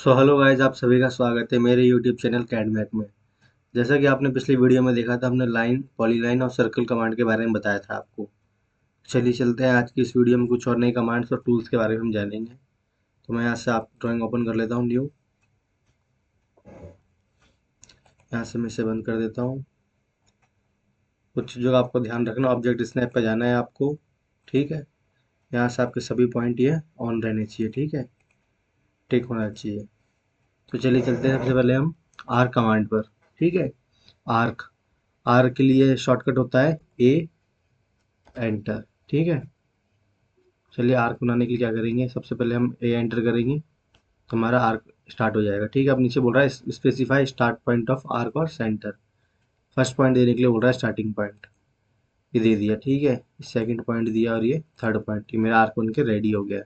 Hello guys, आप सभी का स्वागत है मेरे यूट्यूब चैनल कैडमैक में। जैसा कि आपने पिछली वीडियो में देखा था, हमने लाइन, पॉलीलाइन और सर्कल कमांड के बारे में बताया था आपको। चलिए चलते हैं, आज की इस वीडियो में कुछ और नई कमांड्स और टूल्स के बारे में हम जानेंगे। तो मैं यहाँ से आप ड्राइंग ओपन कर लेता हूँ, न्यू। यहाँ से मैं इसे बंद कर देता हूँ। कुछ जो आपको ध्यान रखना, ऑब्जेक्ट स्नैप पे जाना है आपको। ठीक है, यहाँ से आपके सभी पॉइंट ये ऑन रहने चाहिए। ठीक है, टिक होना चाहिए। तो चलिए चलते हैं, सबसे पहले हम आर्क कमांड पर। ठीक है, आर्क, आर्क के लिए शॉर्टकट होता है ए एंटर। ठीक है, चलिए आर्क बनाने के लिए क्या करेंगे, सबसे पहले हम ए एंटर करेंगे तो हमारा आर्क स्टार्ट हो जाएगा। ठीक है, अब नीचे बोल रहा है specify start point of arc और सेंटर। फर्स्ट पॉइंट देने के लिए बोल रहा है स्टार्टिंग पॉइंट, ये दे दिया। ठीक है, सेकंड पॉइंट दिया और ये थर्ड पॉइंट, ये मेरा आर्क बन के रेडी हो गया।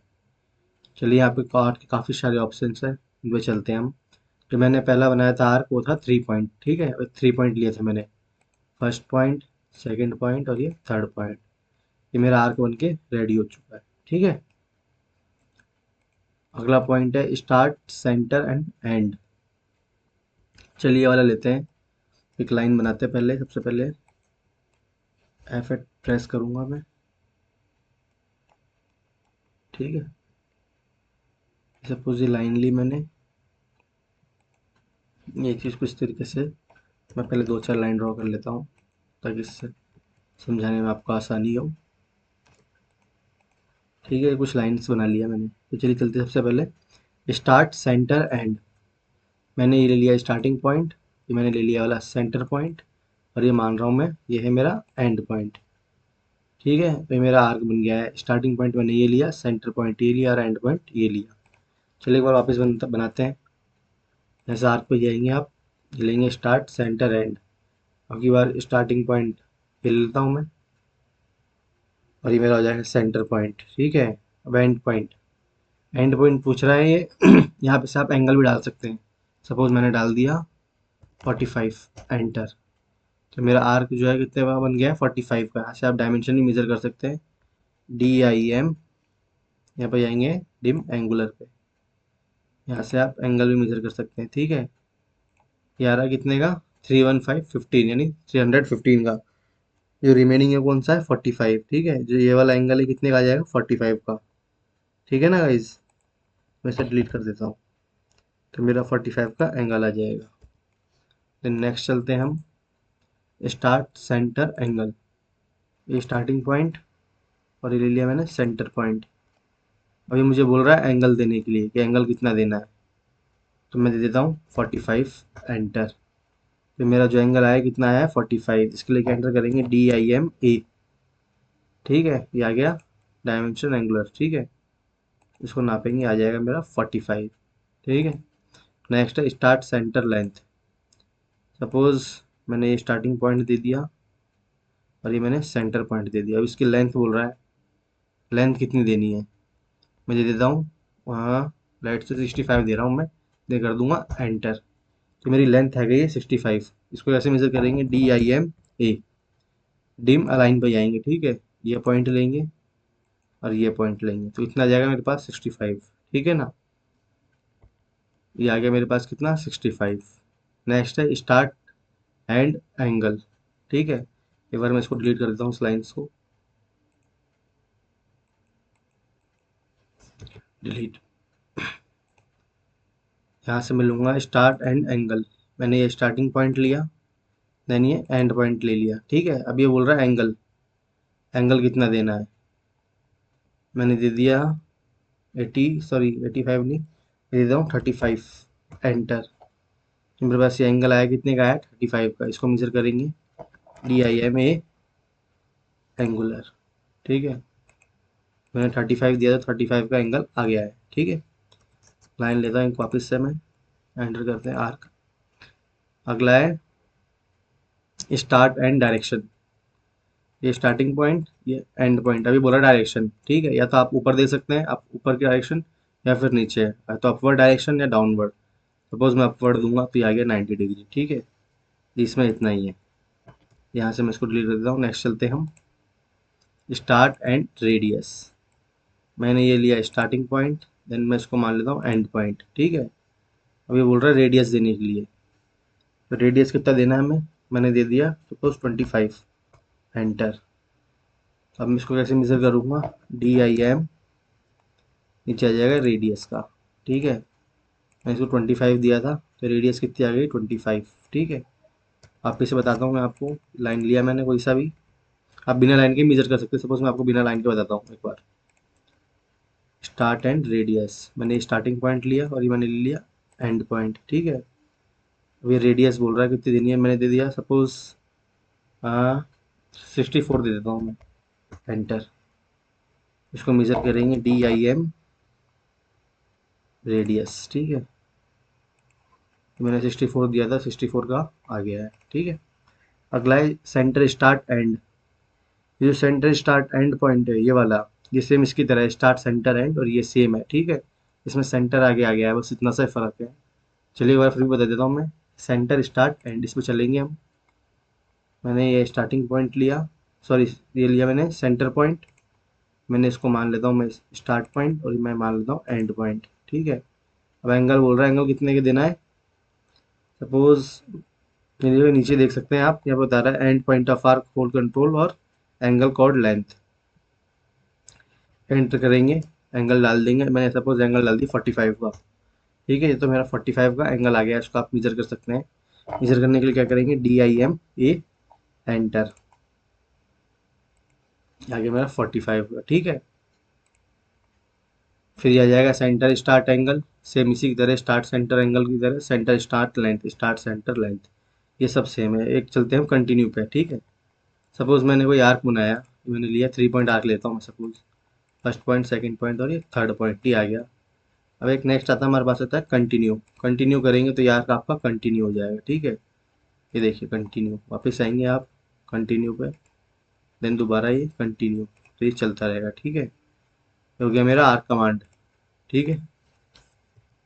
चलिए यहाँ पे आर्क के काफ़ी सारे ऑप्शन है, इन पे चलते हैं हम। जो मैंने पहला बनाया था आर्क, वो था 3 पॉइंट। ठीक है, 3 पॉइंट लिए थे मैंने। फर्स्ट पॉइंट, सेकेंड पॉइंट और ये थर्ड पॉइंट। ये मेरा आर्क बन के रेडी हो चुका है। ठीक है, अगला पॉइंट है स्टार्ट, सेंटर एंड एंड। चलिए ये वाला लेते हैं। एक लाइन बनाते हैं पहले, सबसे पहले F8 प्रेस करूंगा मैं। ठीक है, सपोज ये लाइन ली मैंने, ये चीज़ कुछ तरीके से मैं पहले दो चार लाइन ड्रॉ कर लेता हूँ ताकि इससे समझाने में आपको आसानी हो। ठीक है, कुछ लाइन्स बना लिया मैंने। तो चलिए चलते हैं, सबसे पहले स्टार्ट, सेंटर, एंड। मैंने ये ले लिया स्टार्टिंग पॉइंट, ये मैंने ले लिया वाला सेंटर पॉइंट, और ये मान रहा हूँ मैं ये है मेरा एंड पॉइंट। ठीक है, तो ये मेरा आर्क बन गया है। स्टार्टिंग पॉइंट मैंने ये लिया, सेंटर पॉइंट ये लिया और एंड पॉइंट ये लिया। चलिए एक बार वापस बनाते हैं। जैसे आर्क पे जाएंगे आप, ये लेंगे स्टार्ट, सेंटर, एंड। अब की बार स्टार्टिंग पॉइंट ये ले लेता हूँ मैं, और ये मेरा हो जाएगा सेंटर पॉइंट। ठीक है, अब एंड पॉइंट, एंड पॉइंट पूछ रहा है ये यहाँ पे से आप एंगल भी डाल सकते हैं। सपोज मैंने डाल दिया 45, एंटर। तो मेरा आर्क जो है कितने का बन गया है, 45 का। यहाँ से आप डायमेंशन भी मेजर कर सकते हैं, DIM। यहाँ पे जाएंगे डिम एंगुलर पे, यहाँ से आप एंगल भी मेजर कर सकते हैं। ठीक है, ये आ रहा है कितने का, 315, यानी 315 का। जो रिमेनिंग है कौन सा है, 45। ठीक है, जो ये वाला एंगल है कितने का आ जाएगा, 45 का। ठीक है ना गाइज, मैं इसे डिलीट कर देता हूँ, तो मेरा 45 का एंगल आ जाएगा। देन नेक्स्ट चलते हैं हम, स्टार्ट, सेंटर, एंगल। ये स्टार्टिंग पॉइंट और ये ले लिया मैंने सेंटर पॉइंट। अभी मुझे बोल रहा है एंगल देने के लिए कि एंगल कितना देना है, तो मैं दे देता हूँ 45, एंटर। तो मेरा जो एंगल आया कितना आया है, 45। इसके लिए क्या एंटर करेंगे, DIMA। ठीक है, ये आ गया डायमेंशन एंगुलर। ठीक है, इसको नापेंगे, आ जाएगा मेरा 45। ठीक है, नेक्स्ट है स्टार्ट, सेंटर, लेंथ। सपोज मैंने ये स्टार्टिंग पॉइंट दे दिया और ये मैंने सेंटर पॉइंट दे दिया। अब इसकी लेंथ बोल रहा है, लेंथ कितनी देनी है। मैं दे देता हूँ वहाँ, लाइट से 65 दे रहा हूँ मैं, दे कर दूंगा एंटर। तो मेरी लेंथ है गई है 65। इसको कैसे मेजर करेंगे, DIMA, डिम अलाइन पे जाएंगे। ठीक है, ये पॉइंट लेंगे और ये पॉइंट लेंगे, तो इतना आ जाएगा मेरे पास 65। ठीक है ना, ये आ गया मेरे पास कितना, 65। नेक्स्ट है स्टार्ट एंड एंगल। ठीक है, एक बार मैं इसको डिलीट कर देता हूँ, इस लाइन्स को डिलीट। यहाँ से मैं लूँगा स्टार्ट एंड एंगल। मैंने ये स्टार्टिंग पॉइंट लिया, देन ये एंड पॉइंट ले लिया। ठीक है, अब ये बोल रहा है एंगल, एंगल कितना देना है। मैंने दे दिया 80, सॉरी 85 नहीं, दे देता हूँ 35, एंटर। मेरे पास ये एंगल आया कितने का, आया 35 का। इसको मेजर करेंगे, DIMA एंगुलर। ठीक है, मैंने 35 दिया था, 35 का एंगल आ गया है। ठीक है, लाइन लेता हूँ एक वापस से मैं, एंटर करते हैं आर्क। अगला है स्टार्ट एंड डायरेक्शन। ये स्टार्टिंग पॉइंट, ये एंड पॉइंट। अभी बोला डायरेक्शन। ठीक है, या तो आप ऊपर दे सकते हैं, आप ऊपर की डायरेक्शन, या फिर नीचे है, या तो अपवर्ड डायरेक्शन या डाउनवर्ड। सपोज मैं अपवर्ड दूंगा तो ये आ गया 90 डिग्री। ठीक है, इसमें इतना ही है। यहाँ से मैं इसको डिलीट कर देता हूँ। नेक्स्ट चलते हैं हम, स्टार्ट एंड रेडियस। मैंने ये लिया स्टार्टिंग पॉइंट, देन मैं इसको मान लेता हूँ एंड पॉइंट। ठीक है, अभी बोल रहा है रेडियस देने के लिए, तो रेडियस कितना देना है हमें, मैंने दे दिया सपोज 25, एंटर। अब मैं इसको कैसे मेजर करूँगा, DIM, नीचे आ जाएगा रेडियस का, ठीक है। मैं इसको 25 दिया था, तो रेडियस कितनी आ गई 25, ठीक है। वापिस से बताता हूँ मैं आपको, लाइन लिया मैंने कोई सा भी, आप बिना लाइन के मेजर कर सकते हैं। सपोज मैं आपको बिना लाइन के बताता हूँ एक बार, स्टार्ट एंड रेडियस, मैंने स्टार्टिंग पॉइंट लिया और ये मैंने ले लिया एंड पॉइंट, ठीक है। अब ये रेडियस बोल रहा है कितनी देनी है, मैंने दे दिया सपोज 64 दे देता हूँ मैं, एंटर। इसको मेजर करेंगे DIM रेडियस, ठीक है। मैंने 64 दिया था, 64 का आ गया है, ठीक है। अगला है सेंटर स्टार्ट एंड। ये जो सेंटर स्टार्ट एंड पॉइंट है ये वाला, ये सेम इसकी तरह है, स्टार्ट सेंटर एंड, और ये सेम है, ठीक है। इसमें सेंटर आगे आ गया है, बस इतना सा फर्क है। चलिए एक बार फिर भी बता देता हूँ मैं, सेंटर स्टार्ट एंड इस पर चलेंगे हम। मैंने ये स्टार्टिंग पॉइंट लिया, सॉरी, ये लिया मैंने सेंटर पॉइंट, मैंने इसको मान लेता हूँ मैं स्टार्ट पॉइंट, और मैं मान लेता हूँ एंड पॉइंट, ठीक है। अब एंगल बोल रहा है, एंगल कितने के देना है, सपोज ये नीचे देख सकते हैं आप, यहाँ पर बता रहा है and point of arc hold control और एंगल कॉर्ड लेंथ। एंटर करेंगे, एंगल डाल देंगे, मैंने सपोज एंगल डाल दी 45 का, ठीक है। ये तो मेरा 45 का एंगल आ गया, इसको आप मेजर कर सकते हैं। मेजर करने के लिए क्या करेंगे, DIM A, एंटर। आ गया मेरा 45 का, ठीक है। फिर ये आ जाएगा सेंटर स्टार्ट एंगल, सेम इसी की तरह स्टार्ट सेंटर एंगल की तरह, centre start length, start centre length, ये सब सेम है। एक चलते हैं हम कंटिन्यू पे, ठीक है। सपोज मैंने कोई आर्क बनाया, मैंने लिया 3 पॉइंट आर्क लेता हूँ मैं, suppose first point, second point और ये थर्ड पॉइंट ही आ गया। अब एक नेक्स्ट आता है हमारे पास, आता है कंटिन्यू। कंटिन्यू करेंगे तो ये आर्क आपका कंटिन्यू हो जाएगा, ठीक है। ये देखिए कंटिन्यू, वापस आएंगे आप कंटिन्यू पे, देन दोबारा ये कंटिन्यू, तो ये चलता रहेगा, ठीक है। ये हो गया मेरा आर्क कमांड, ठीक है।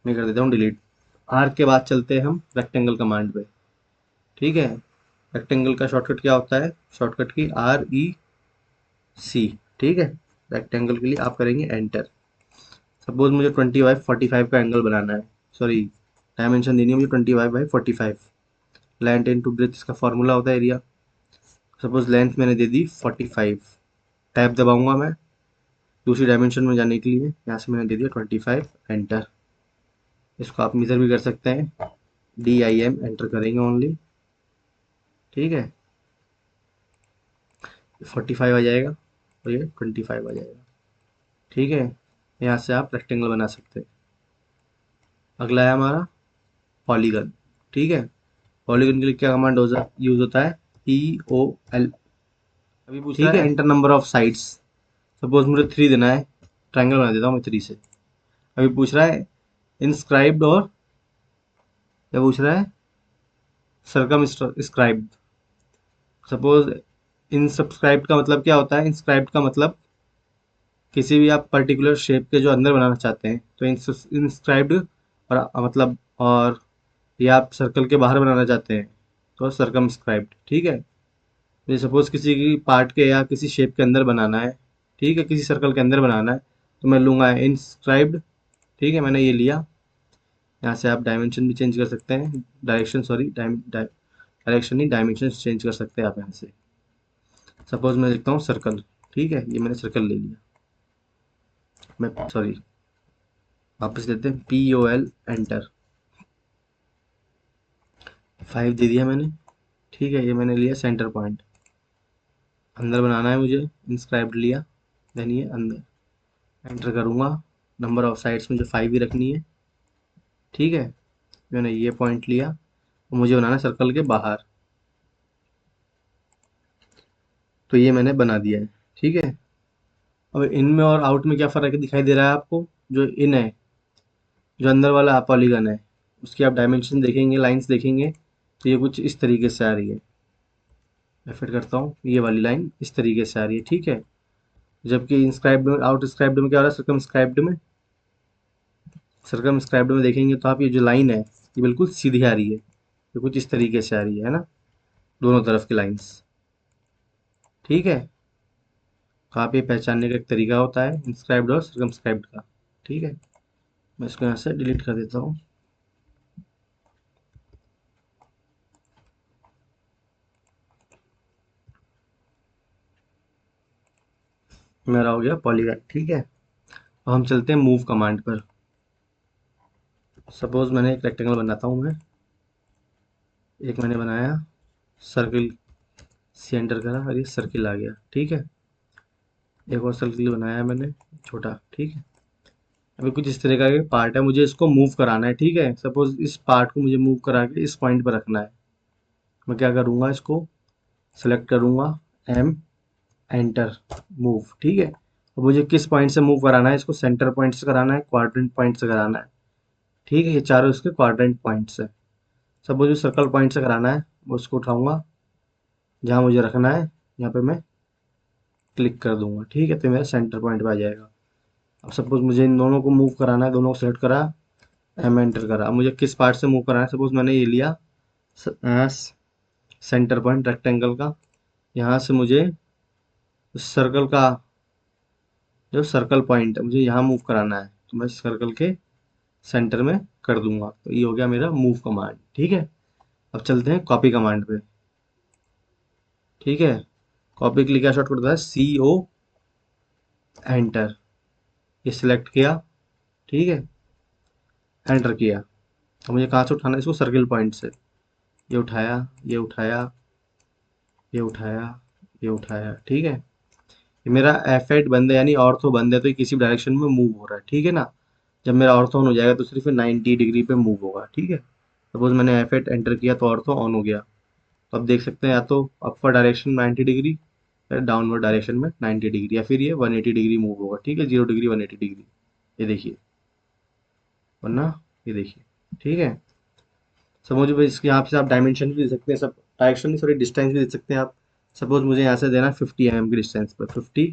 मैं कर देता हूँ डिलीट। आर्क के बाद चलते हैं हम रेक्टेंगल कमांड पे, ठीक है। रेक्टेंगल का शॉर्टकट क्या होता है, शॉर्टकट की REC, ठीक है। रेक्टेंगल के लिए आप करेंगे एंटर। सपोज मुझे 20/45 का एंगल बनाना है, सॉरी डायमेंशन देनी है मुझे 20/45। लेंथ इनटू ब्रेथ इसका फॉर्मूला होता है एरिया। सपोज लेंथ मैंने दे दी 45, टैब दबाऊंगा मैं दूसरी डायमेंशन में जाने के लिए, यहाँ से मैंने दे दिया 25, एंटर। इसको आप मेजर भी कर सकते हैं, DIM एंटर करेंगे ओनली, ठीक है। 45 आ जाएगा और ये 25 आ जाएगा, ठीक है। यहाँ से आप रेक्टेंगल बना सकते हैं। अगला है हमारा पॉलीगन, ठीक है। पॉलीगन के लिए क्या कमांड यूज होता है, POL। अभी पूछ रहा है enter number of sides, suppose मुझे 3 देना है, ट्रायंगल बना देता हूँ मैं 3 से। अभी पूछ रहा है इंस्क्राइब्ड, और क्या पूछ रहा है, सरकम स्क्राइब्ड। सपोज इनसब्सक्राइब्ड का मतलब क्या होता है, इंस्क्राइब्ड का मतलब किसी भी आप पर्टिकुलर शेप के जो अंदर बनाना चाहते हैं, तो इंस्क्राइब्ड, और मतलब, और या आप सर्कल के बाहर बनाना चाहते हैं तो सरकमस्क्राइब्ड, ठीक है। ये सपोज किसी की पार्ट के या किसी शेप के अंदर बनाना है, ठीक है, किसी सर्कल के अंदर बनाना है, तो मैं लूँगा इंस्क्राइब्ड, ठीक है। मैंने ये लिया, यहाँ से आप डायमेंशन भी चेंज कर सकते हैं, डायरेक्शन, सॉरी डायरेक्शन नहीं, डायमेंशन चेंज कर सकते हैं आप यहाँ से। सपोज मैं लिखता हूँ सर्कल, ठीक है, ये मैंने सर्कल ले लिया। मैं सॉरी, वापस लेते हैं, POL, एंटर। 5 दे दिया मैंने, ठीक है। ये मैंने लिया सेंटर पॉइंट, अंदर बनाना है मुझे, इंस्क्राइब्ड लिया, देन ये अंदर एंटर करूँगा। नंबर ऑफ साइड्स मुझे 5 ही रखनी है, ठीक है। मैंने ये पॉइंट लिया और मुझे बनाना है सर्कल के बाहर, तो ये मैंने बना दिया है, ठीक है। अब इन में और आउट में क्या फ़र्क दिखाई दे रहा है आपको, जो इन है, जो अंदर वाला पॉलीगन है, उसकी आप डायमेंशन देखेंगे, लाइंस देखेंगे, तो ये कुछ इस तरीके से आ रही है। मैं फिट करता हूँ, ये वाली लाइन इस तरीके से आ रही है, ठीक है। जबकि इंस्क्राइब्ड में, आउट स्क्राइब्ड में क्या हो रहा है, सर्कमस्क्राइब्ड में देखेंगे तो आप ये जो लाइन है ये बिल्कुल सीधी आ रही है, ये कुछ इस तरीके से आ रही है ना, दोनों तरफ की लाइंस, ठीक है। तो आप ये पहचानने का एक तरीका होता है इंस्क्राइब्ड और सर्कमस्क्राइब्ड का, ठीक है। मैं इसको यहाँ से डिलीट कर देता हूँ। मेरा हो गया पॉलीगन। ठीक है, अब हम चलते हैं मूव कमांड पर। सपोज मैंने एक रेक्टेंगल बनाता हूँ मैं, एक मैंने बनाया सर्किल, सेंटर करा और ये सर्किल आ गया। ठीक है, एक और सर्किल बनाया मैंने छोटा। ठीक है, अभी कुछ इस तरह का एक पार्ट है, मुझे इसको मूव कराना है। ठीक है, सपोज इस पार्ट को मुझे मूव करा के इस पॉइंट पर रखना है। मैं क्या करूँगा, इसको सेलेक्ट करूँगा, एम, एंटर, मूव। ठीक है, अब मुझे किस पॉइंट से मूव कराना है, इसको सेंटर पॉइंट से कराना है, क्वाड्रेंट पॉइंट से कराना है। ठीक है, ये चारों इसके क्वाड्रेंट पॉइंट्स है। सपोज जो सर्कल पॉइंट से कराना है, मैं उसको उठाऊंगा, जहाँ मुझे रखना है यहाँ पे मैं क्लिक कर दूंगा। ठीक है, तो मेरा सेंटर पॉइंट पे आ जाएगा। अब सपोज मुझे इन दोनों को मूव कराना है, दोनों को सेलेक्ट करा, एम एंटर करा। अब मुझे किस पार्ट से मूव कराना है, सपोज मैंने ये लिया सेंटर पॉइंट रेक्टेंगल का, यहाँ से मुझे सर्कल का जो सर्कल पॉइंट है मुझे यहाँ मूव कराना है, तो मैं सर्कल के सेंटर में कर दूंगा। तो ये हो गया मेरा मूव कमांड। ठीक है, अब चलते हैं कॉपी कमांड पे। ठीक है, कॉपी के लिए क्या शॉर्टकट होता है, सी ओ, एंटर। ये सिलेक्ट किया, ठीक है, एंटर किया। अब मुझे कहाँ से उठाना है इसको, सर्किल पॉइंट से। ये उठाया, ये उठाया, ये उठाया, ये उठाया। ठीक है, ये मेरा F8 बंद है, यानी ऑर्थो बंद है, तो ये किसी डायरेक्शन में मूव हो रहा है। ठीक है ना, जब मेरा ऑर्थो ऑन हो जाएगा तो सिर्फ 90 डिग्री पे मूव होगा। ठीक है, सपोज मैंने F8 एंटर किया तो ऑर्थो ऑन हो गया। तो अब देख सकते हैं, या तो अपर डायरेक्शन 90 डिग्री, या डाउनवर्ड डायरेक्शन में 90 डिग्री, या फिर ये 180 डिग्री मूव होगा। ठीक है, 0 डिग्री 180 डिग्री, ये देखिए, वरना ये देखिए। ठीक है, सपोज भाई इसके यहाँ से आप डायमेंशन भी दे सकते हैं, सब डायरेक्शन नहीं, सॉरी डिस्टेंस भी दे सकते हैं आप। सपोज मुझे यहाँ से देना 50 mm की डिस्टेंस पर, 50,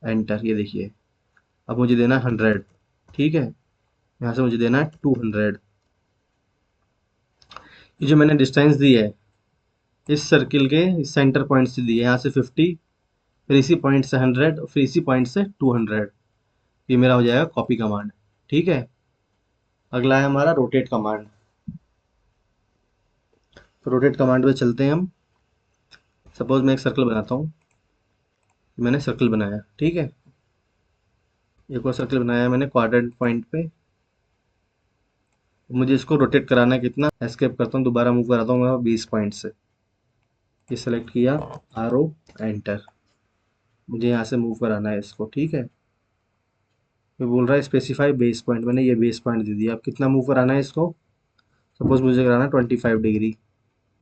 एंटर। ये देखिए, अब मुझे देना है 100। ठीक है, यहाँ से मुझे देना है 200। ये जो मैंने डिस्टेंस दी है इस सर्किल के सेंटर पॉइंट से दी है, यहाँ से 50, फिर इसी पॉइंट से 100, और फिर इसी पॉइंट से 200। ये मेरा हो जाएगा कॉपी कमांड। ठीक है, अगला है हमारा रोटेट कमांड। तो रोटेट कमांड पे चलते हैं हम। सपोज मैं एक सर्कल बनाता हूँ, मैंने सर्कल बनाया। ठीक है, एक और सर्कल बनाया मैंने क्वाड्रेंट पॉइंट पे। मुझे इसको रोटेट कराना है कितना, एस्केप करता हूँ, दोबारा मूव कराता हूँ मैं 20 पॉइंट से। ये सेलेक्ट किया, आर ओ, एंटर। मुझे यहाँ से मूव कराना है इसको। ठीक है, ये बोल रहा है स्पेसिफाई बेस पॉइंट, मैंने ये बेस पॉइंट दे दिया। अब कितना मूव कराना है इसको, सपोज मुझे कराना है 25 डिग्री।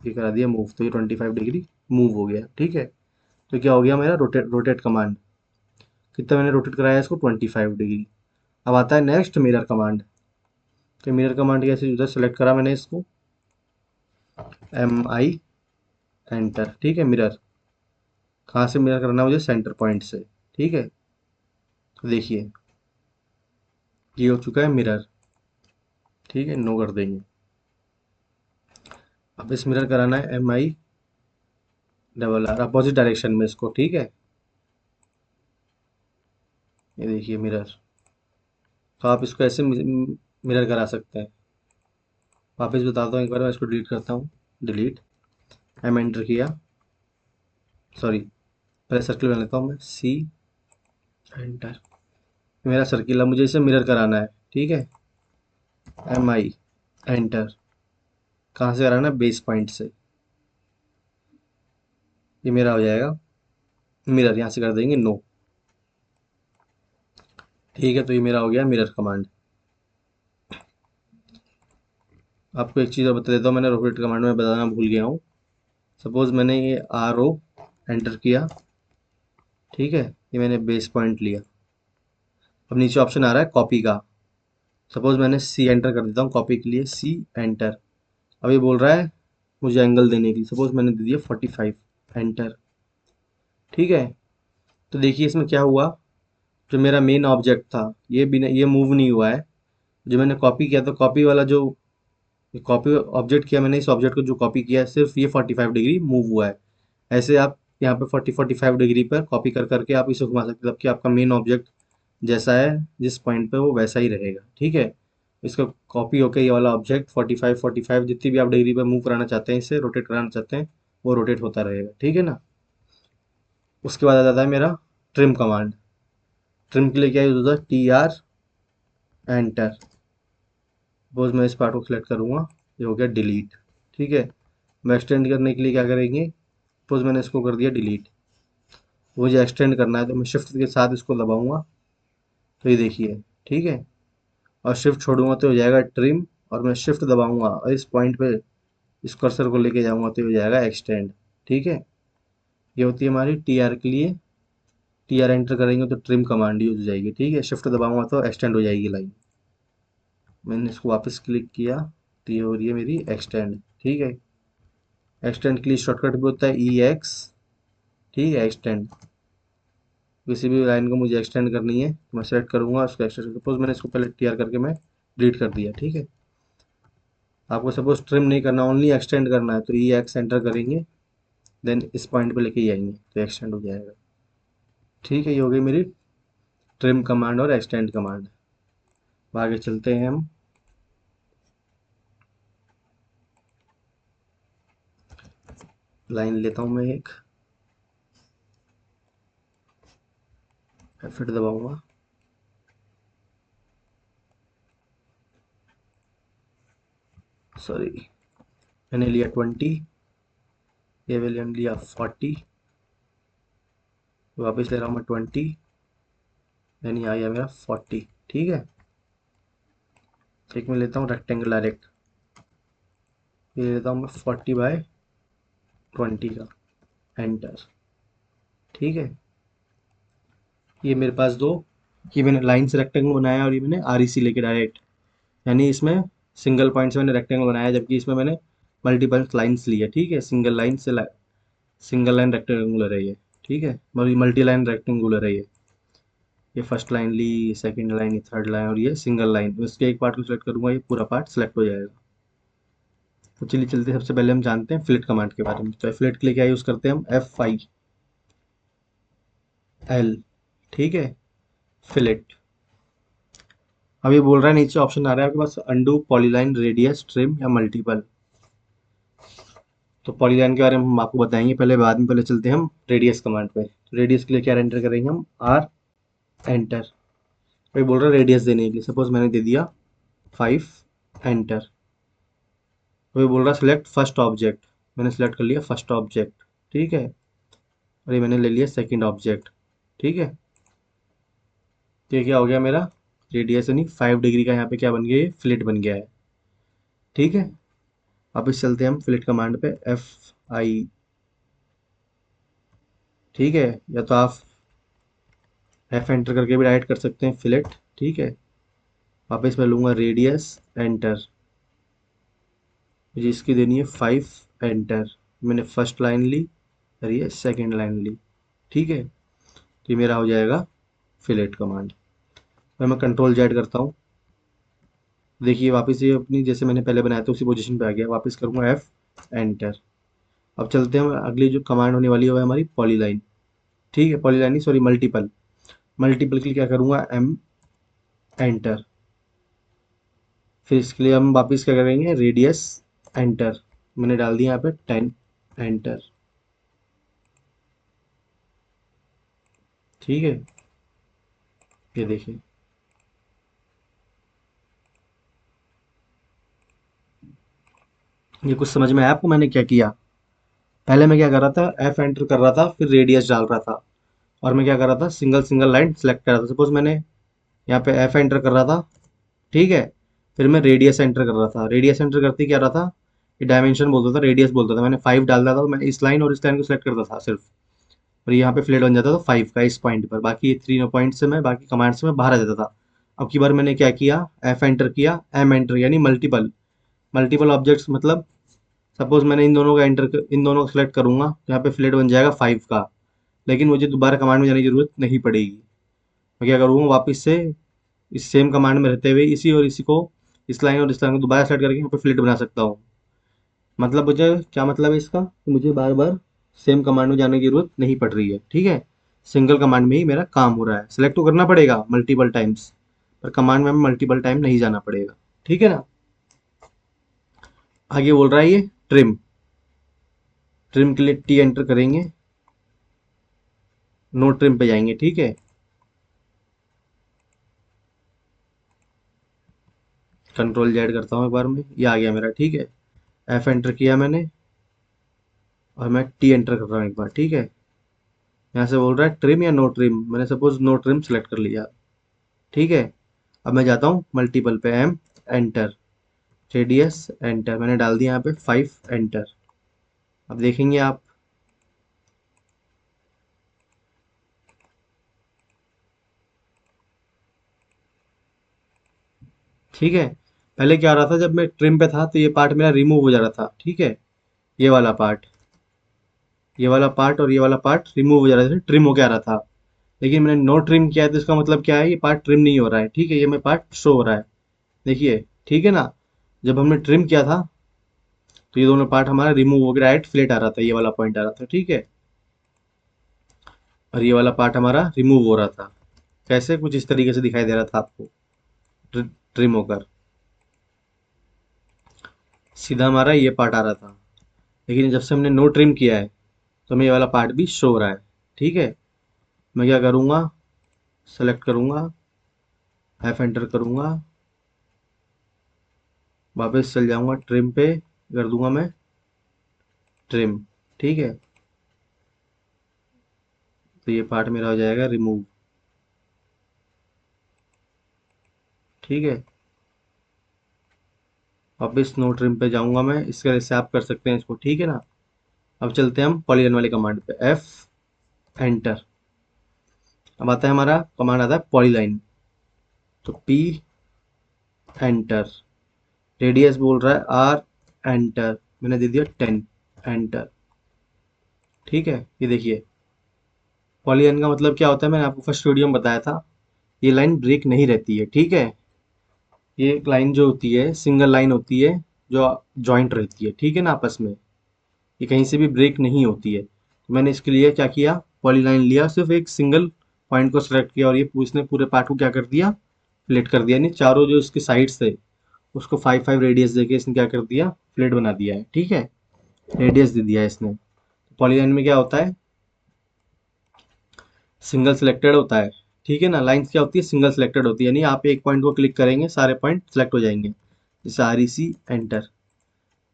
ये करा दिया मूव, तो ये 25 डिग्री मूव हो गया। ठीक है, तो क्या हो गया मेरा रोटेट, रोटेट कमांड। कितना मैंने रोटेट कराया इसको, 25 डिग्री। अब आता है नेक्स्ट मिरर कमांड। तो मिरर कमांड कैसे, उधर सेलेक्ट करा मैंने इसको, एम आई, एंटर। ठीक है, मिरर कहाँ से मिरर करना है मुझे, सेंटर पॉइंट से। ठीक है, तो देखिए ये हो चुका है मिरर। ठीक है, नो कर देंगे। अब इस मिरर कराना है M I double R, opposite direction में इसको। ठीक है, ये देखिए मिरर। तो आप इसको ऐसे मिरर करा सकते हैं। वापस बताता हूँ, एक बार मैं इसको डिलीट करता हूँ, डिलीट, एम एंटर किया, सॉरी पहले सर्किल बना लेता हूँ मैं, सी, एंटर। मेरा सर्किल, अब मुझे इसे मिरर कराना है। ठीक है, एम आई, एंटर। कहाँ से कराना है, बेस पॉइंट से। ये मेरा हो जाएगा मिरर, यहाँ से कर देंगे नो। ठीक है, तो ये मेरा हो गया मिरर कमांड। आपको एक चीज़ और बता देता हूँ, मैंने रोटेट कमांड में बताना भूल गया हूँ। सपोज मैंने ये आर ओ एंटर किया। ठीक है, ये मैंने बेस पॉइंट लिया। अब नीचे ऑप्शन आ रहा है कॉपी का। सपोज मैंने सी एंटर कर देता हूँ कॉपी के लिए, सी, एंटर। अब ये बोल रहा है मुझे एंगल देने की, सपोज मैंने दे दिया 45, एंटर। ठीक है, तो देखिए इसमें क्या हुआ, जो मेरा मेन ऑब्जेक्ट था ये भी ये मूव नहीं हुआ है। जो मैंने कॉपी किया, तो कॉपी वाला जो कॉपी ऑब्जेक्ट किया मैंने, इस ऑब्जेक्ट को जो कॉपी किया है, सिर्फ ये 45 डिग्री मूव हुआ है। ऐसे आप यहाँ पे 45 डिग्री पर कॉपी कर करके आप इसे घुमा सकते हैं, जबकि आपका मेन ऑब्जेक्ट जैसा है जिस पॉइंट पे वो वैसा ही रहेगा। ठीक है, इसका कॉपी होकर ये वाला ऑब्जेक्ट 45 जितनी भी आप डिग्री पे मूव कराना चाहते हैं, इसे रोटेट कराना चाहते हैं, वो रोटेट होता रहेगा। ठीक है ना, उसके बाद आ जाता है मेरा ट्रिम कमांड। ट्रिम के लिए क्या यूज होता है, टी आर एंटर। सपोज मैं इस पार्ट को सिलेक्ट करूंगा, ये हो गया डिलीट। ठीक है, मैं एक्सटेंड करने के लिए क्या करेंगे, सपोज मैंने इसको कर दिया डिलीट, मुझे एक्सटेंड करना है तो मैं शिफ्ट के साथ इसको दबाऊंगा, तो ये देखिए। ठीक है, और शिफ्ट छोड़ूंगा तो हो जाएगा ट्रिम, और मैं शिफ्ट दबाऊंगा और इस पॉइंट पे इस कर्सर को लेके जाऊंगा तो हो जाएगा एक्सटेंड। ठीक है, ये होती है हमारी टी आर के लिए। टी आर एंटर करेंगे तो ट्रिम कमांड यूज हो जाएगी। ठीक है, शिफ्ट दबाऊंगा तो एक्सटेंड हो जाएगी लाइन। मैंने इसको वापस क्लिक किया तो ये हो रही है मेरी एक्सटेंड। ठीक है, एक्सटेंड के लिए शॉर्टकट भी होता है ई एक्स। ठीक है, एक्सटेंड, किसी भी लाइन को मुझे एक्सटेंड करनी है तो मैं सेलेक्ट करूंगा उसको एक्सटेंड। सपोज मैंने इसको पहले टी आर करके मैं डिलीट कर दिया। ठीक है, आपको सपोज ट्रिम नहीं करना, ओनली एक्सटेंड करना है तो ई एक्स एंटर करेंगे, देन इस पॉइंट पे लेके जाएंगे तो एक्सटेंड हो जाएगा। ठीक है, ये हो गई मेरी ट्रिम कमांड और एक्सटेंड कमांड। आगे चलते हैं हम। लाइन लेता हूँ मैं एक, फिर दबाऊंगा। सॉरी, मैंने लिया 20, ये विलियन लिया 40, वापस ले रहा हूँ मैं 20, देन ये आ गया मेरा 40। ठीक है, एक मैं लेता हूँ रेक्टेंगल डायरेक्ट, ये लेता हूँ मैं 40/20 का, एंटर। ठीक है, ये मेरे पास दो, ये मैंने लाइन से रेक्टेंगल बनाया और ये मैंने आर ई सी लेके डायरेक्ट, यानी इसमें सिंगल पॉइंट से मैंने रेक्टेंगल बनाया, जबकि इसमें मैंने मल्टीपल लाइन्स ली है। ठीक है, सिंगल लाइन से सिंगल लाइन रेक्टेंगुलर है ये। ठीक है, मल्टी लाइन रेक्टेंगुलर है ये फर्स्ट लाइन ली, सेकंड लाइन, ये थर्ड लाइन, और ये सिंगल लाइन। इसके एक पार्ट को सिलेक्ट करूंगा, ये पूरा पार्ट सिलेक्ट हो जाएगा। तो चलिए चलते, सबसे पहले हम जानते हैं फिलेट कमांड के बारे में। तो फिलेट के लिए क्या यूज़ करते हैं हम, FIL। ठीक है, फिलेट। अब ये बोल रहा है नीचे ऑप्शन आ रहा है आपके पास, अंडू, पॉलीलाइन, रेडियस, ट्रिम या मल्टीपल। तो पॉलीलाइन के बारे में हम आपको बताएंगे पहले, बाद में पहले चलते हैं हम रेडियस कमांड पे। तो रेडियस के लिए क्या एंटर करेंगे हम, आर एंटर। तो ये बोल रहा है रेडियस देने के लिए, सपोज मैंने दे दिया 5, एंटर। तो ये बोल रहा है सिलेक्ट फर्स्ट ऑब्जेक्ट, मैंने सेलेक्ट कर लिया फर्स्ट ऑब्जेक्ट। ठीक है, और ये मैंने ले लिया सेकंड ऑब्जेक्ट। ठीक है, तो ये क्या हो गया मेरा, रेडियस यानी 5 डिग्री का यहाँ पे क्या बन गया, ये फ्लिट बन गया है। ठीक है, अब इस चलते हैं हम फ्लिट कमांड पे, FI। ठीक है, या तो आप F एंटर करके भी राइट कर सकते हैं फ्लिट। ठीक है, वापस मैं लूँगा रेडियस, एंटर, मुझे इसकी देनी है 5, एंटर। मैंने फर्स्ट लाइन ली और ये सेकेंड लाइन ली। ठीक है, तो ये मेरा हो जाएगा फिलेट कमांड। मैं कंट्रोल जेड करता हूँ, देखिए वापस ये अपनी जैसे मैंने पहले बनाया था उसी पोजीशन पे आ गया। वापस करूँगा F, एंटर। अब चलते हैं, अगली जो कमांड होने वाली है वो है हमारी पॉलीलाइन। ठीक है, पॉलीलाइन नहीं, सॉरी, मल्टीपल। मल्टीपल के लिए क्या करूँगा, M, एंटर। फिर इसके लिए हम वापस क्या करेंगे, रेडियस, एंटर। मैंने डाल दिया यहाँ पे 10, एंटर। ठीक है, ये देखिए, ये कुछ समझ में आया आपको मैंने क्या किया। पहले मैं क्या कर रहा था, F एंटर कर रहा था, फिर रेडियस डाल रहा था, और मैं क्या कर रहा था, सिंगल सिंगल लाइन सेलेक्ट कर रहा था। सपोज मैंने यहाँ पे F एंटर कर रहा था। ठीक है, फिर मैं रेडियस एंटर कर रहा था, रेडियस एंटर करते क्या रहा था, ये डायमेंशन बोलता था, रेडियस बोलता था। मैंने 5 डाल रहा था, तो मैं इस लाइन और इस लाइन को सिलेक्ट करता था सिर्फ, और यहाँ पे फ्लेट बन जाता था 5 का इस पॉइंट पर। बाकी ये 3 पॉइंट से मैं, बाकी कमांड से मैं बाहर आ जाता था। अब की बार मैंने क्या किया, F एंटर किया, M एंटर, यानी मल्टीपल। मल्टीपल ऑब्जेक्ट्स मतलब, सपोज मैंने इन दोनों को सिलेक्ट करूंगा तो यहाँ पे फ्लेट बन जाएगा 5 का, लेकिन मुझे दोबारा कमांड में जाने की जरूरत नहीं पड़ेगी। मैं क्या करूँगा, वापस से इस सेम कमांड में रहते हुए इसी और इसी को, इस लाइन और इस लाइन को दोबारा सेलेक्ट करके यहाँ पे फ्लिट बना सकता हूँ। मतलब मुझे क्या मतलब है इसका, कि मुझे बार बार सेम कमांड में जाने की जरूरत नहीं पड़ रही है। ठीक है, सिंगल कमांड में ही मेरा काम हो रहा है। सेलेक्ट तो करना पड़ेगा मल्टीपल टाइम्स, पर कमांड में हमें मल्टीपल टाइम नहीं जाना पड़ेगा। ठीक है ना। आगे बोल रहा है ये ट्रिम। ट्रिम के लिए टी एंटर करेंगे, नो ट्रिम पे जाएंगे। ठीक है, कंट्रोल जेड करता हूँ एक बार में, ये आ गया मेरा, ठीक है। एफ एंटर किया मैंने, और मैं टी एंटर कर रहा हूँ एक बार, ठीक है। यहाँ से बोल रहा है ट्रिम या नो ट्रिम, मैंने सपोज नो ट्रिम सेलेक्ट कर लिया, ठीक है। अब मैं जाता हूँ मल्टीपल पे, एम एंटर, रेडियस एंटर, मैंने डाल दिया यहाँ पे 5 एंटर। अब देखेंगे आप, ठीक है। पहले क्या हो रहा था, जब मैं ट्रिम पे था तो ये पार्ट मेरा रिमूव हो जा रहा था, ठीक है। ये वाला पार्ट, ये वाला पार्ट और ये वाला पार्ट रिमूव हो जा रहा था, ट्रिम हो के आ रहा था। लेकिन मैंने नो ट्रिम किया है तो इसका मतलब क्या है, ये पार्ट ट्रिम नहीं हो रहा है, ठीक है। ये मैं पार्ट शो हो रहा है, देखिए, ठीक है ना। जब हमने ट्रिम किया था तो ये दोनों पार्ट हमारा रिमूव हो गया, डायरेक्ट फ्लेट आ रहा था, ये वाला पॉइंट आ रहा था, ठीक है। और ये वाला पार्ट हमारा रिमूव हो रहा था, कैसे, कुछ इस तरीके से दिखाई दे रहा था आपको, ट्रिम होकर सीधा हमारा ये पार्ट आ रहा था। लेकिन जब से हमने नो ट्रिम किया है तो हमें ये वाला पार्ट भी शो हो रहा है, ठीक है। मैं क्या करूँगा, सेलेक्ट करूँगा, एफ एंटर करूँगा, वापस चल जाऊँगा ट्रिम पे, कर दूंगा मैं ट्रिम, ठीक है। तो ये पार्ट मेरा हो जाएगा रिमूव, ठीक है। वापस नो ट्रिम पे जाऊंगा मैं, इस तरह से आप कर सकते हैं इसको, ठीक है ना। अब चलते हैं हम पॉलीगन वाली कमांड पे, एफ एंटर। अब आता है हमारा कमांड, आता है पॉलीलाइन, तो पी एंटर, रेडियस बोल रहा है आर एंटर, मैंने दे दिया 10 एंटर, ठीक है। ये देखिए, पॉलीगन का मतलब क्या होता है, मैंने आपको फर्स्ट वीडियो में बताया था, ये लाइन ब्रेक नहीं रहती है, ठीक है। ये एक लाइन जो होती है सिंगल लाइन होती है, जो जॉइंट रहती है, ठीक है ना, आपस में, ये कहीं से भी ब्रेक नहीं होती है। तो मैंने इसके लिए क्या किया, पॉलीलाइन लिया, सिर्फ एक सिंगल पॉइंट को सिलेक्ट किया और ये इसने पूरे पार्ट को क्या कर दिया, फ्लेट कर दिया, यानी चारों जो इसके साइड्स थे उसको 5 5 रेडियस देके इसने क्या कर दिया, फ्लेट बना दिया है, ठीक है। रेडियस दे दिया है इसने। पॉलीलाइन में क्या होता है, सिंगल सिलेक्टेड होता है, ठीक है ना। लाइंस क्या होती है, सिंगल सिलेक्टेड होती है, यानी आप एक पॉइंट को क्लिक करेंगे सारे पॉइंट सेलेक्ट हो जाएंगे। जैसे आर ई सी एंटर,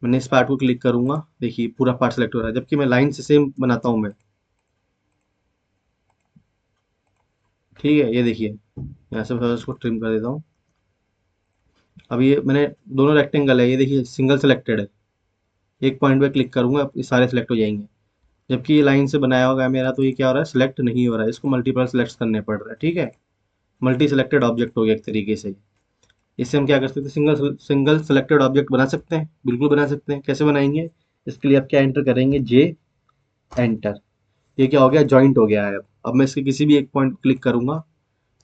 मैंने इस पार्ट को क्लिक करूंगा, देखिए पूरा पार्ट सेलेक्ट हो रहा है, जबकि मैं लाइन से सेम बनाता हूँ मैं, ठीक है। ये देखिए, यहाँ से मैं इसको ट्रिम कर देता हूँ। अब ये मैंने, दोनों रेक्टेंगल है, ये देखिए सिंगल सेलेक्टेड है, एक पॉइंट पे क्लिक करूंगा ये सारे सेलेक्ट हो जाएंगे। जबकि ये लाइन से बनाया होगा मेरा, तो ये क्या हो रहा है, सिलेक्ट नहीं हो रहा है, इसको मल्टीपल सेलेक्ट करने पड़ रहा है, ठीक है। मल्टी सेलेक्टेड ऑब्जेक्ट हो गया एक तरीके से। इससे हम क्या कर सकते हैं, सिंगल सिंगल सेलेक्टेड ऑब्जेक्ट बना सकते हैं, बिल्कुल बना सकते हैं। कैसे बनाएंगे, इसके लिए आप क्या एंटर करेंगे, जे एंटर। ये क्या हो गया, जॉइंट हो गया है। अब मैं इसके किसी भी एक पॉइंट क्लिक करूंगा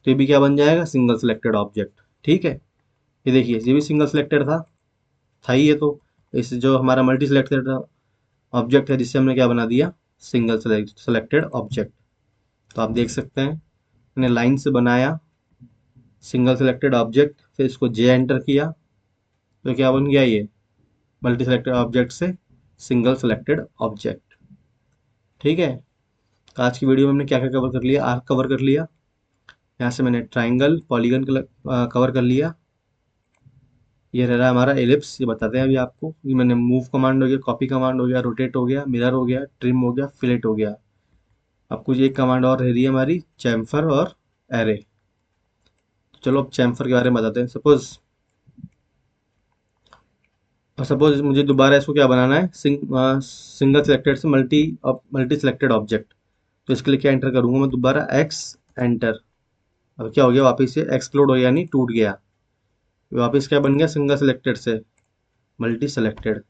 तो ये भी क्या बन जाएगा, सिंगल सिलेक्टेड ऑब्जेक्ट, ठीक है। ये देखिए, ये भी सिंगल सिलेक्टेड था ही ये तो। इस जो हमारा मल्टी सिलेक्टेड ऑब्जेक्ट है, जिससे हमने क्या बना दिया, सिंगल सेलेक्टेड ऑब्जेक्ट। तो आप देख सकते हैं, मैंने लाइन से बनाया सिंगल सेलेक्टेड ऑब्जेक्ट, फिर इसको जे एंटर किया, तो क्या बन गया, ये मल्टी सेलेक्टेड ऑब्जेक्ट से सिंगल सेलेक्टेड ऑब्जेक्ट, ठीक है। तो आज की वीडियो में हमने क्या क्या कवर कर लिया, आर्क कवर कर लिया, यहाँ से मैंने ट्राइंगल पॉलीगन कवर कर लिया। ये रह रहा है हमारा एलिप्स, ये बताते हैं अभी आपको। ये मैंने मूव कमांड हो गया, कॉपी कमांड हो गया, रोटेट हो गया, मिरर हो गया, ट्रिम हो गया, फिलेट हो गया। अब कुछ एक कमांड और रह रही है हमारी, चैम्फर और एरे। चलो अब चैम्फर के बारे में बताते हैं। सपोज मुझे दोबारा इसको क्या बनाना है, सिंगल सिलेक्टेड से मल्टी सिलेक्टेड ऑब्जेक्ट। तो इसके लिए क्या एंटर करूंगा मैं, दोबारा एक्स एंटर। अब क्या हो गया, वापस से एक्सप्लोड हो गया, यानी टूट गया। वापस क्या बन गया, सिंगल सिलेक्टेड से मल्टी सेलेक्टेड।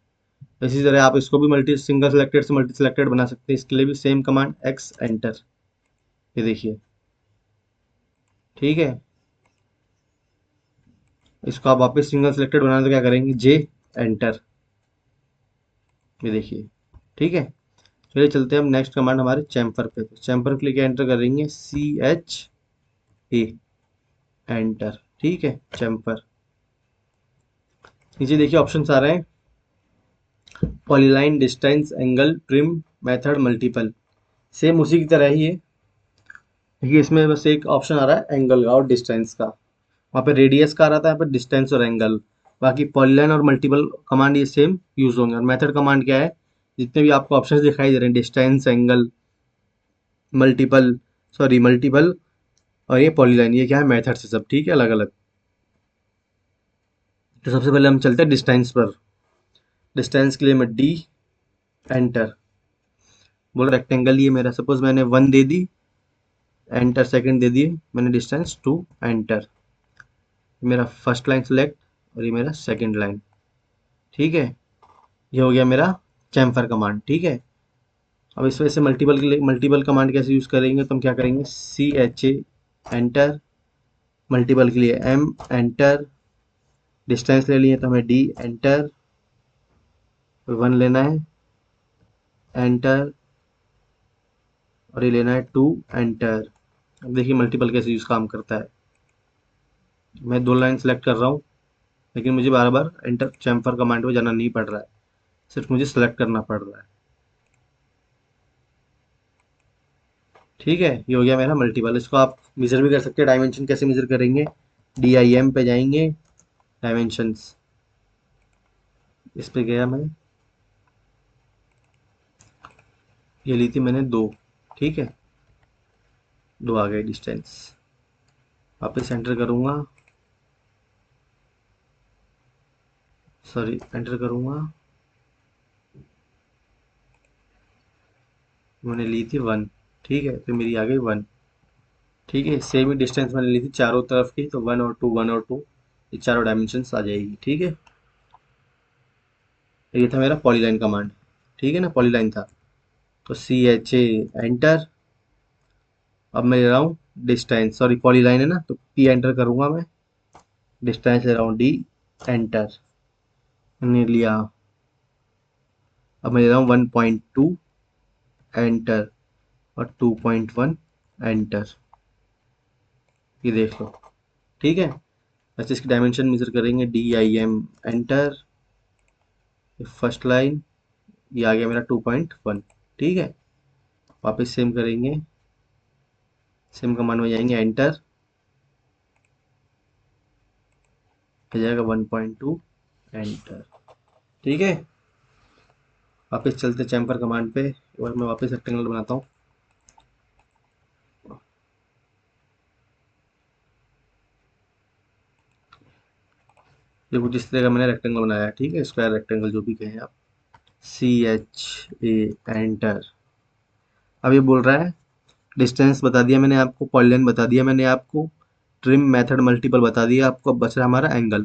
इसी तरह आप इसको भी मल्टी सिंगल सेलेक्टेड से मल्टी सेलेक्टेड बना सकते हैं, इसके लिए भी सेम कमांड, एक्स एंटर। ये देखिए, ठीक है। इसको आप वापस सिंगल सेलेक्टेड बनाना तो क्या करेंगे, जे एंटर। ये देखिए, ठीक है। चलिए चलते हैं हम नेक्स्ट कमांड हमारे चैम्फर पे। तो चैम्फर के लिए क्या एंटर करेंगे, सी एच ए एंटर, ठीक है, चैम्फर। नीचे देखिए ऑप्शंस आ रहे हैं, polyline, distance, angle, trim, method, multiple. Same उसी की तरह ही है। देखिए इसमें बस एक ऑप्शन आ रहा है एंगल का और डिस्टेंस का, वहाँ पे रेडियस का आ रहा था, यहाँ पे डिस्टेंस और एंगल। बाकी पॉलीलाइन और मल्टीपल कमांड ये सेम यूज होंगे। और मेथड कमांड क्या है, जितने भी आपको ऑप्शंस दिखाई दे रहे हैं, distance, angle, multiple, sorry multiple और ये पॉलीलाइन, ये क्या है, मेथड से सब, ठीक है, अलग अलग। तो सबसे पहले हम चलते हैं डिस्टेंस पर। डिस्टेंस के लिए मैं डी एंटर बोल, रेक्टेंगल ये मेरा, सपोज मैंने 1 दे दी, एंटर सेकंड दे दिए मैंने, डिस्टेंस 2 एंटर, मेरा फर्स्ट लाइन सेलेक्ट और ये मेरा सेकंड लाइन, ठीक है। ये हो गया मेरा चैम्फर कमांड, ठीक है। अब इस वजह से मल्टीपल के लिए मल्टीपल कमांड कैसे यूज करेंगे, तो हम क्या करेंगे, C H A enter, multiple के लिए एम एंटर, डिस्टेंस ले लिए तो हमें डी एंटर, 1 लेना है एंटर, और ये लेना है 2 एंटर। अब देखिए मल्टीपल कैसे यूज काम करता है। मैं 2 लाइन सेलेक्ट कर रहा हूँ, लेकिन मुझे बार बार एंटर चैम्फर कमांड पे जाना नहीं पड़ रहा है, सिर्फ मुझे सेलेक्ट करना पड़ रहा है, ठीक है। ये हो गया मेरा मल्टीपल। इसको आप मेजर भी कर सकते हैं। डायमेंशन कैसे मेजर करेंगे, डी आई एम पे जाएंगे, डायमेंशंस, इस पे गया मैं, ये ली थी मैंने 2, ठीक है, 2 आ गए डिस्टेंस। वापस एंटर करूंगा, सॉरी एंटर करूंगा, मैंने ली थी 1, ठीक है, तो मेरी आ गई 1, ठीक है। सेम ही डिस्टेंस मैंने ली थी चारों तरफ की, तो 1 और 2, 1 और 2, ये चारों डायमेंशंस आ जाएगी, ठीक है। ये था मेरा पॉलीलाइन कमांड, ठीक है ना, पॉलीलाइन था। तो सी एच ए एंटर, अब मैं ले रहा हूँ डिस्टेंस, सॉरी पॉलीलाइन है ना, तो पी एंटर करूंगा मैं, डिस्टेंस ले रहा हूँ डी एंटर, मैंने लिया। अब मैं ले रहा हूँ 1.2 एंटर और 2.1 एंटर, ये देख लो, ठीक है। अच्छा इसकी डायमेंशन मेजर करेंगे, D I am enter, first line, ये आ गया मेरा 2.1, ठीक है। वापस सेम करेंगे, सेम कमांड में जाएंगे, एंटर, हो जाएगा 1.2 एंटर, ठीक है। वापस चलते चैम्पर कमांड पे, और मैं वापस रेक्टेंगल बनाता हूँ। ये कुछ इस तरह का मैंने रेक्टेंगल बनाया है, ठीक है, स्क्वायर रेक्टेंगल जो भी कहें आप। सी एच ए एंटर, अब ये बोल रहा है डिस्टेंस बता दिया मैंने आपको, पॉलीलाइन बता दिया मैंने आपको, ट्रिम मेथड मल्टीपल बता दिया आपको, अब बच रहा हमारा एंगल।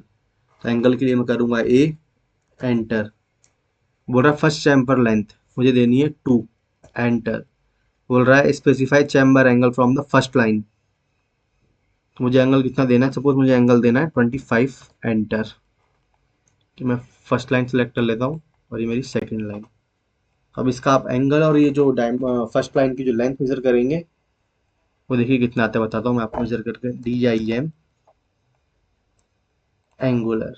तो एंगल के लिए मैं करूंगा ए एंटर, बोल रहा है फर्स्ट चैम्बर लेंथ मुझे देनी है 2 एंटर, बोल रहा है specify chamber angle from the first line, तो मुझे एंगल कितना देना है, सपोज मुझे एंगल देना है 25 एंटर, कि मैं फर्स्ट लाइन सेलेक्ट कर लेता हूँ और ये मेरी सेकंड लाइन। अब इसका आप एंगल और ये जो फर्स्ट लाइन की जो लेंथ मेजर करेंगे, वो देखिए कितना आता है, बताता हूँ मैं आपको मेजर करके, डी आई एम एंगुलर,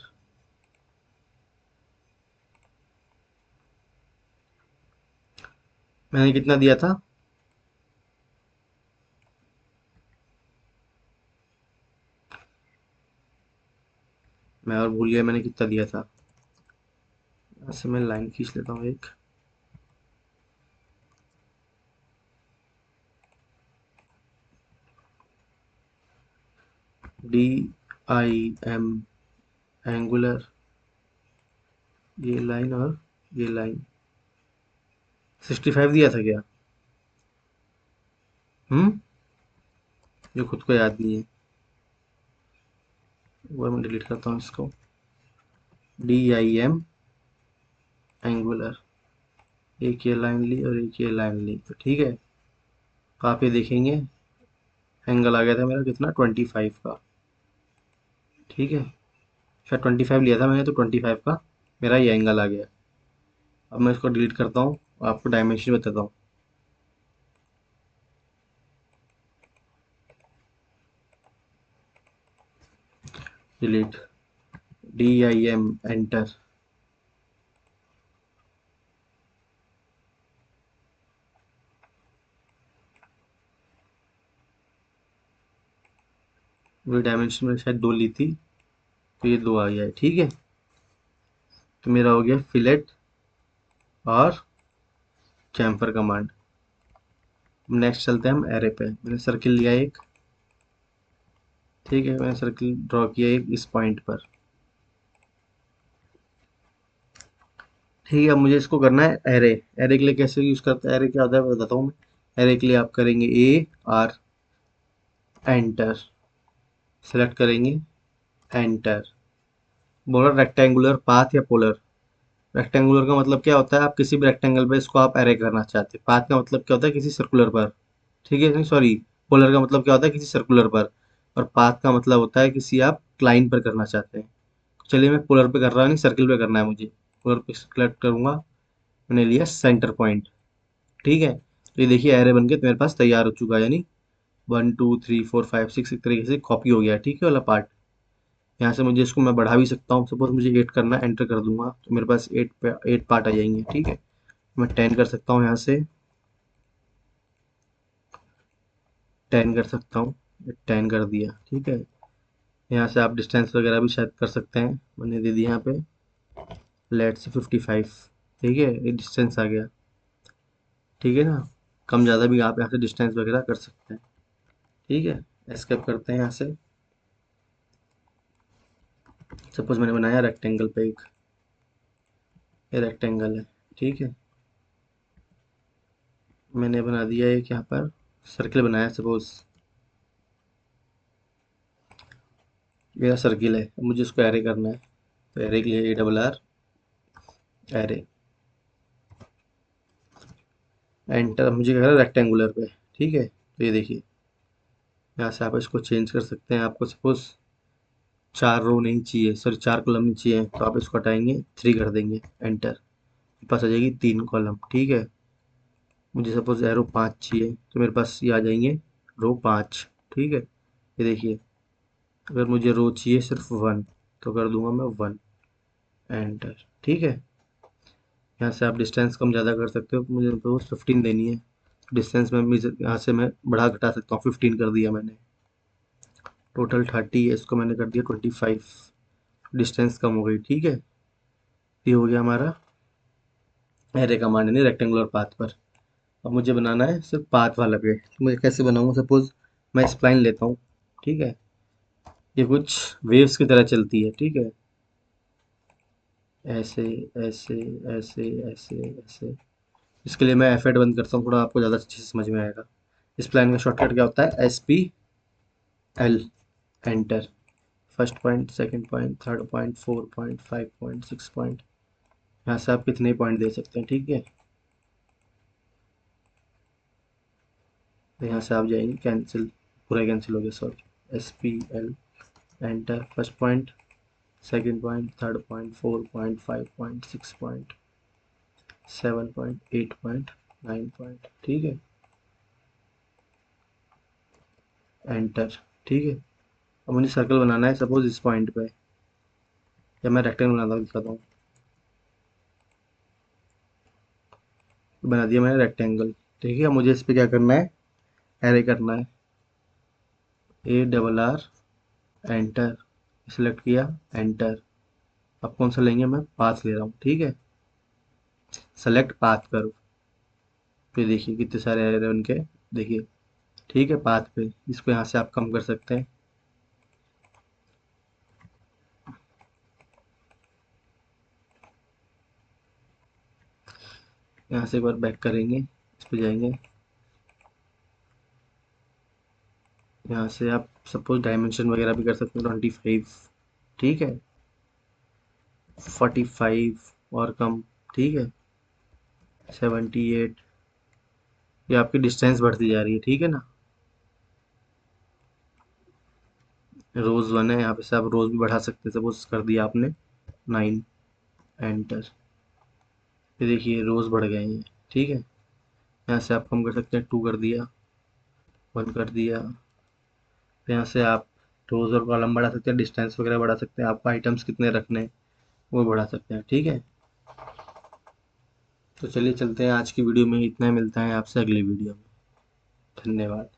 मैंने कितना दिया था, मैं और भूल गया मैंने कितना दिया था। ऐसे मैं लाइन खींच लेता हूँ एक, डी आई एम एंगुलर, ये लाइन और ये लाइन, 65 दिया था क्या, हम्म, ये खुद को याद नहीं है, वो मैं डिलीट करता हूँ इसको। डी आई एम एंगुलर, एक ये लाइन ली और एक ये लाइन ली, तो ठीक है। तो आप ये देखेंगे एंगल आ गया था मेरा कितना, 25 का, ठीक है। शायद 25 लिया था मैंने, तो 25 का मेरा ये एंगल आ गया। अब मैं इसको डिलीट करता हूँ, आपको डायमेंशन बताता हूँ। Delete, D I am enter, मेरी डायमेंशन में शायद 2 ली थी, तो ये 2 आ गया है, ठीक है। तो मेरा हो गया फिलेट और चैम्फर कमांड। नेक्स्ट चलते हैं हम एरे पे। मैंने सर्किल लिया एक, ठीक है, मैंने सर्किल ड्रॉ किया एक इस पॉइंट पर, ठीक है। अब मुझे इसको करना है एरे। एरे के लिए कैसे यूज़ करते हैं, एरे क्या होता है बताता हूँ मैं। एरे के लिए आप करेंगे ए आर, एंटर, सेलेक्ट करेंगे, एंटर। बोला रेक्टेंगुलर पाथ या पोलर। रेक्टेंगुलर का मतलब क्या होता है, आप किसी भी रेक्टेंगल पे इसको आप एरे करना चाहते हैं। पाथ का मतलब क्या होता है, किसी सर्कुलर पर, ठीक है, नहीं सॉरी, पोलर का मतलब क्या होता है, किसी सर्कुलर पर। और पाथ का मतलब होता है किसी आप लाइन पर करना चाहते हैं। चलिए मैं पोलर पे कर रहा नहीं, सर्किल पे करना है मुझे। पोलर पे सेलेक्ट करूंगा, मैंने लिया सेंटर पॉइंट, ठीक है। तो ये देखिए एरे बन के तो मेरे पास तैयार हो चुका है, यानी 1 2 3 4 5 6 एक तरीके से कॉपी हो गया है, ठीक है वाला पार्ट। यहाँ से मुझे इसको मैं बढ़ा भी सकता हूँ, सपोज मुझे 8 करना है, एंटर कर दूंगा तो मेरे पास 8 पार्ट आ जाएंगे, ठीक है। मैं 10 कर सकता हूँ, यहाँ से 10 कर सकता हूँ, 10 कर दिया, ठीक है। यहाँ से आप डिस्टेंस वगैरह भी शायद कर सकते हैं, मैंने दे दिया यहाँ पे लेट से 55, ठीक है, ये डिस्टेंस आ गया, ठीक है ना। कम ज़्यादा भी आप यहाँ से डिस्टेंस वगैरह कर सकते हैं, ठीक है। एस्केप करते हैं यहाँ से। सपोज मैंने बनाया रेक्टेंगल पे एक, ये रेक्टेंगल है, ठीक है। मैंने बना दिया एक यहाँ पर सर्किल बनाया, सपोज मेरा सर्किल है, अब मुझे इसको एरे करना है। तो एरे के लिए ARR एरे, एंटर। मुझे कह रहा है रेक्टेंगुलर पे, ठीक है। तो ये देखिए यहाँ से आप इसको चेंज कर सकते हैं। आपको सपोज 4 रो नहीं चाहिए, सॉरी 4 कॉलम नहीं चाहिए, तो आप इसको हटाएंगे, 3 कर देंगे, एंटर। पास आ जाएगी 3 कॉलम, ठीक है। मुझे सपोज एरो 5 चाहिए, तो मेरे पास ये आ जाएंगे रो 5, ठीक है। ये देखिए अगर मुझे रो चाहिए सिर्फ 1, तो कर दूंगा मैं 1, एंटर, ठीक है। यहाँ से आप डिस्टेंस कम ज़्यादा कर सकते हो, मुझे सपोज 15 देनी है, डिस्टेंस में यहाँ से मैं बढ़ा घटा सकता हूँ, 15 कर दिया मैंने। टोटल 30 है, इसको मैंने कर दिया 25, डिस्टेंस कम हो गई, ठीक है। ये हो गया हमारा एरे कमांड, यानी रेक्टेंगुलर पाथ पर। अब मुझे बनाना है सिर्फ पाथ वाला पे, तो मुझे कैसे बनाऊंगा, सपोज मैं स्प्लाइन लेता हूँ, ठीक है। ये कुछ वेव्स की तरह चलती है, ठीक है, ऐसे ऐसे ऐसे ऐसे ऐसे। इसके लिए मैं F8 बंद करता हूँ, थोड़ा आपको ज़्यादा अच्छे से समझ में आएगा। इस प्लान का शॉर्टकट क्या होता है, SPL, enter. First point, second point, third point, 4 point, 5 point, 6 point. यहाँ से आप कितने पॉइंट दे सकते हैं, ठीक है। तो यहाँ से आप जाएंगे कैंसिल, पूरा कैंसिल हो गया, sorry. SPL, enter. First point, second point, third point, 4 point, 5 point, 6 point, 7 point, 8 point, 9 point, ठीक है, एंटर, ठीक है। अब मुझे सर्कल बनाना है सपोज इस पॉइंट पे, या मैं रेक्टेंगल बनाता हूँ, दिखाता हूँ। बना दिया मैंने रेक्टेंगल, ठीक है। मुझे इस पे क्या करना है, एरे करना है। ARR, एंटर, सेलेक्ट किया, एंटर। अब कौन सा लेंगे, मैं पाथ ले रहा हूँ, ठीक है। सेलेक्ट पाथ करो, फिर देखिए कितने सारे एरे उनके, देखिए, ठीक है। पाथ पे इसको यहाँ से आप कम कर सकते हैं। यहाँ से एक बार बैक करेंगे, इस पे जाएंगे, यहाँ से आप सपोज डायमेंशन वगैरह भी कर सकते हैं, 25, ठीक है, 45 और कम, ठीक है, 78। ये आपकी डिस्टेंस बढ़ती जा रही है, ठीक है ना। रोज 1 है, यहाँ पे से आप रोज भी बढ़ा सकते हैं, सपोज कर दिया आपने 9, एंटर। ये देखिए रोज बढ़ गए हैं, ठीक है। यहाँ से आप कम कर सकते हैं, 2 कर दिया, 1 कर दिया। फिर यहाँ से आप रोज और कॉलम बढ़ा सकते हैं, डिस्टेंस वगैरह बढ़ा सकते हैं, आपको आइटम्स कितने रखने हैं वो बढ़ा सकते हैं, ठीक है। तो चलिए चलते हैं, आज की वीडियो में इतना ही, मिलता है आपसे अगली वीडियो में। धन्यवाद।